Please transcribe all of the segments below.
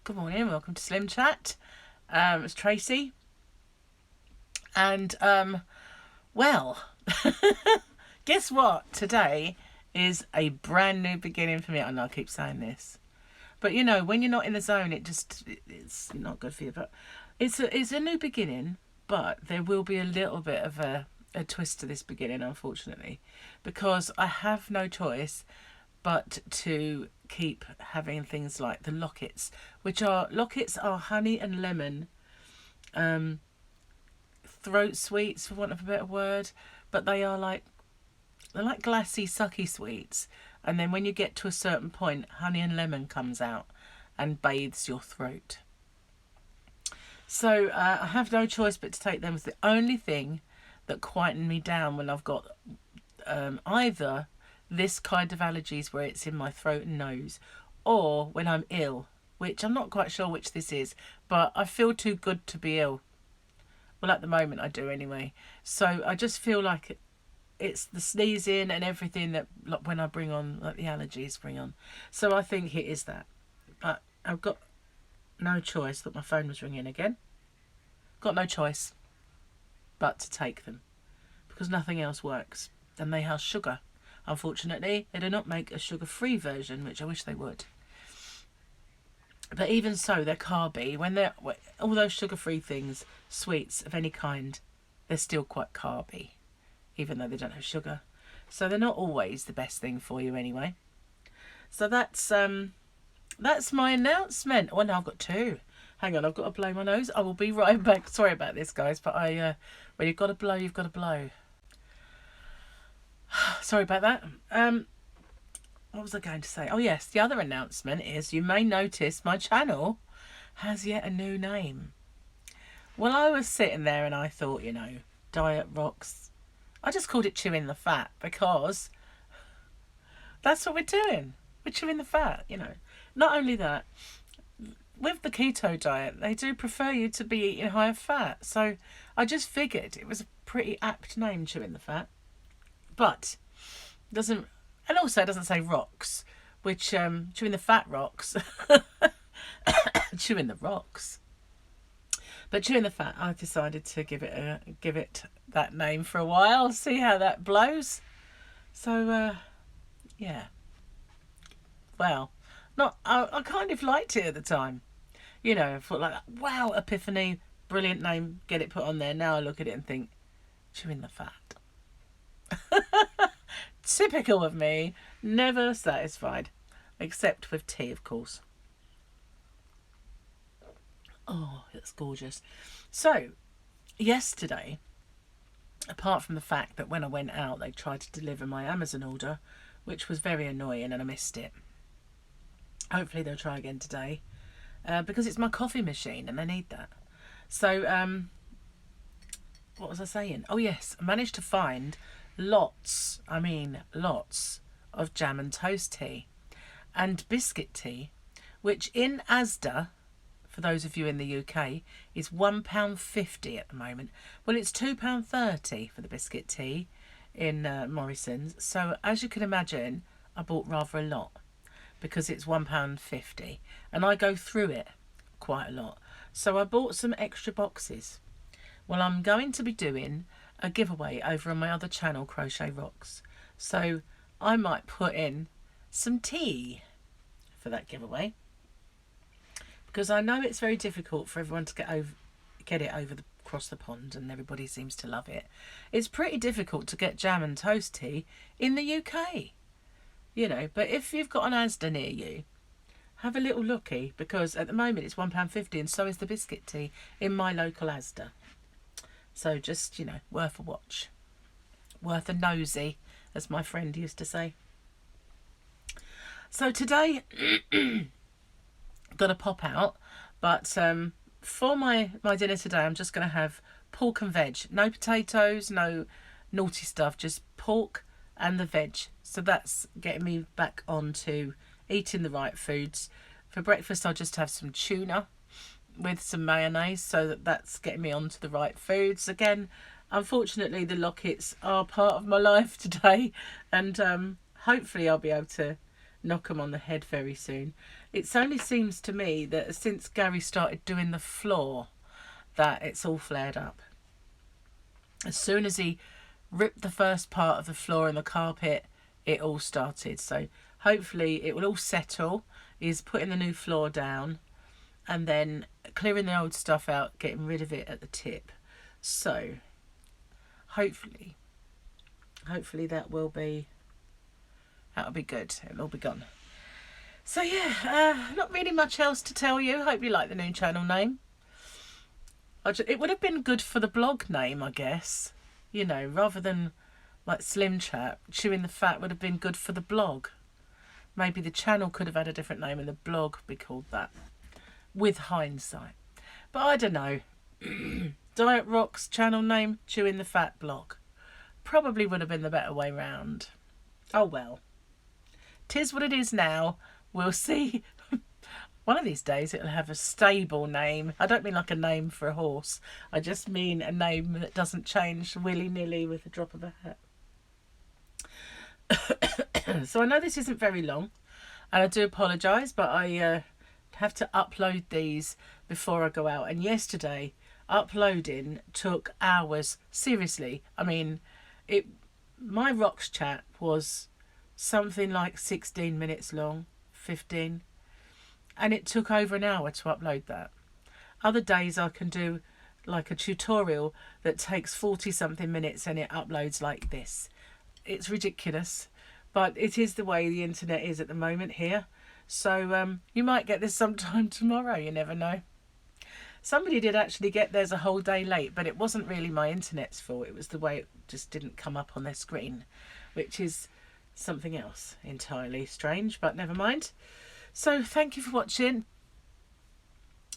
Good morning, welcome to SlimChat. It's Tracy. And, well, guess what? Today is a brand new beginning for me. I know I keep saying this. But, you know, when you're not in the zone, it's not good for you. But it's a new beginning, but there will be a little bit of a twist to this beginning, unfortunately. Because I have no choice but to keep having things like the lockets, which are honey and lemon throat sweets, for want of a better word, but they're like glassy sucky sweets, and then when you get to a certain point, honey and lemon comes out and bathes your throat. So I have no choice but to take them. It's the only thing that quieten me down when I've got either this kind of allergies where it's in my throat and nose, or when I'm ill, which I'm not quite sure which this is, but I feel too good to be ill. Well, at the moment I do anyway. So I just feel like it's the sneezing and everything that, like, when I bring on, like, the allergies bring on. So I think it is that. But I've got no choice. Look, my phone was ringing again. Got no choice but to take them, because nothing else works. And they have sugar. Unfortunately, they do not make a sugar-free version, which I wish they would. But even so, they're carby. When they're all those sugar-free things, sweets of any kind, they're still quite carby, even though they don't have sugar. So they're not always the best thing for you anyway. So that's my announcement. Oh, now I've got two. Hang on, I've got to blow my nose. I will be right back. Sorry about this, guys, but when you've got to blow, you've got to blow. Sorry about that. What was I going to say? Oh yes, the other announcement is you may notice my channel has yet a new name. Well, I was sitting there and I thought, you know, Diet Rocks. I just called it Chewing the Fat because that's what we're doing. We're chewing the fat, you know. Not only that, with the keto diet, they do prefer you to be eating higher fat. So I just figured it was a pretty apt name, Chewing the Fat. But doesn't, and also it doesn't say rocks, which chewing the fat rocks. Chewing the rocks. But chewing the fat, I decided to give it that name for a while, see how that blows. So yeah. Well, I kind of liked it at the time. You know, I thought, like, wow, epiphany, brilliant name, get it put on there. Now I look at it and think, chewing the fat. Typical of me, never satisfied, except with tea, of course. Oh, it's gorgeous. So yesterday, apart from the fact that when I went out they tried to deliver my Amazon order, which was very annoying and I missed it. Hopefully they'll try again today, because it's my coffee machine and I need that. So what was I saying? Oh yes, I managed to find lots of jam and toast tea and biscuit tea, which in Asda, for those of you in the UK, is £1.50 at the moment. Well, it's £2.30 for the biscuit tea in Morrison's. So as you can imagine, I bought rather a lot because it's £1.50 and I go through it quite a lot. So I bought some extra boxes. Well, I'm going to be doing a giveaway over on my other channel, Crochet Rocks. So I might put in some tea for that giveaway, because I know it's very difficult for everyone to get it over across the pond, and everybody seems to love it. It's pretty difficult to get jam and toast tea in the UK, you know. But if you've got an Asda near you, have a little looky, because at the moment it's £1.50 and so is the biscuit tea in my local Asda. So just, you know, worth a watch. Worth a nosy, as my friend used to say. So today, got to pop out. But for my dinner today, I'm just going to have pork and veg. No potatoes, no naughty stuff. Just pork and the veg. So that's getting me back on to eating the right foods. For breakfast, I'll just have some tuna with some mayonnaise, so that's getting me onto the right foods again. Unfortunately, the lockets are part of my life today, and hopefully I'll be able to knock them on the head very soon. It only seems to me that since Gary started doing the floor that it's all flared up. As soon as he ripped the first part of the floor and the carpet, it all started. So hopefully it will all settle. He's putting the new floor down and then clearing the old stuff out, getting rid of it at the tip. So hopefully that'll be good. It'll be gone. So yeah, not really much else to tell you. Hope you like the new channel name. It would have been good for the blog name, I guess. You know, rather than like SlimChat, Chewing the Fat would have been good for the blog. Maybe the channel could have had a different name and the blog be called that, with hindsight. But I don't know. Diet Rocks channel name, Chewing the Fat blog. Probably would have been the better way round. Oh well. 'Tis what it is now. We'll see. One of these days it'll have a stable name. I don't mean like a name for a horse. I just mean a name that doesn't change willy-nilly with a drop of a hat. So I know this isn't very long, and I do apologise, but I have to upload these before I go out. And yesterday, uploading took hours. Seriously. I mean, my Rocks chat was something like 16 minutes long, 15. And it took over an hour to upload that. Other days I can do like a tutorial that takes 40 something minutes and it uploads like this. It's ridiculous, but it is the way the internet is at the moment here. So you might get this sometime tomorrow, you never know. Somebody did actually get theirs a whole day late, but it wasn't really my internet's fault. It was the way it just didn't come up on their screen, which is something else entirely strange, but never mind. So thank you for watching,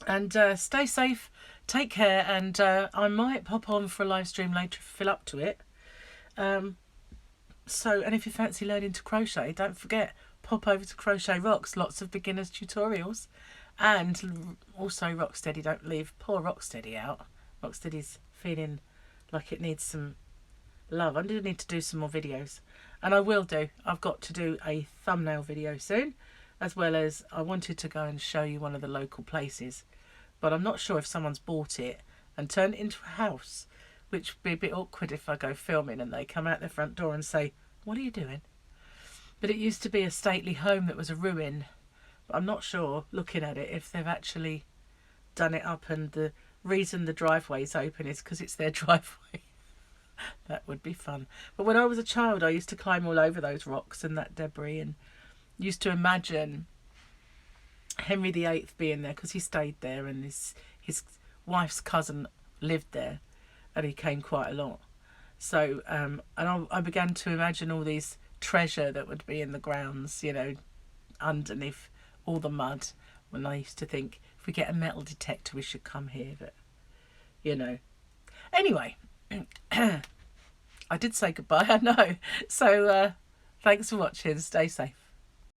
and stay safe, take care, and I might pop on for a live stream later if I feel up to it. And if you fancy learning to crochet, don't forget, pop over to Crochet Rocks, lots of beginners tutorials, and also Rocksteady, don't leave poor Rocksteady out. Rocksteady's feeling like it needs some love. I do need to do some more videos, and I will do. I've got to do a thumbnail video soon, as well as I wanted to go and show you one of the local places, but I'm not sure if someone's bought it and turned it into a house, which would be a bit awkward if I go filming and they come out their front door and say, "What are you doing?" But it used to be a stately home that was a ruin, but I'm not sure, looking at it, if they've actually done it up, and the reason the driveway's open is because it's their driveway. That would be fun. But when I was a child, I used to climb all over those rocks and that debris, and used to imagine Henry VIII being there, because he stayed there, and his wife's cousin lived there, and he came quite a lot. So and I began to imagine all these treasure that would be in the grounds, you know, underneath all the mud, when I used to think, if we get a metal detector we should come here. But you know, anyway, I did say goodbye, I know. So thanks for watching, stay safe.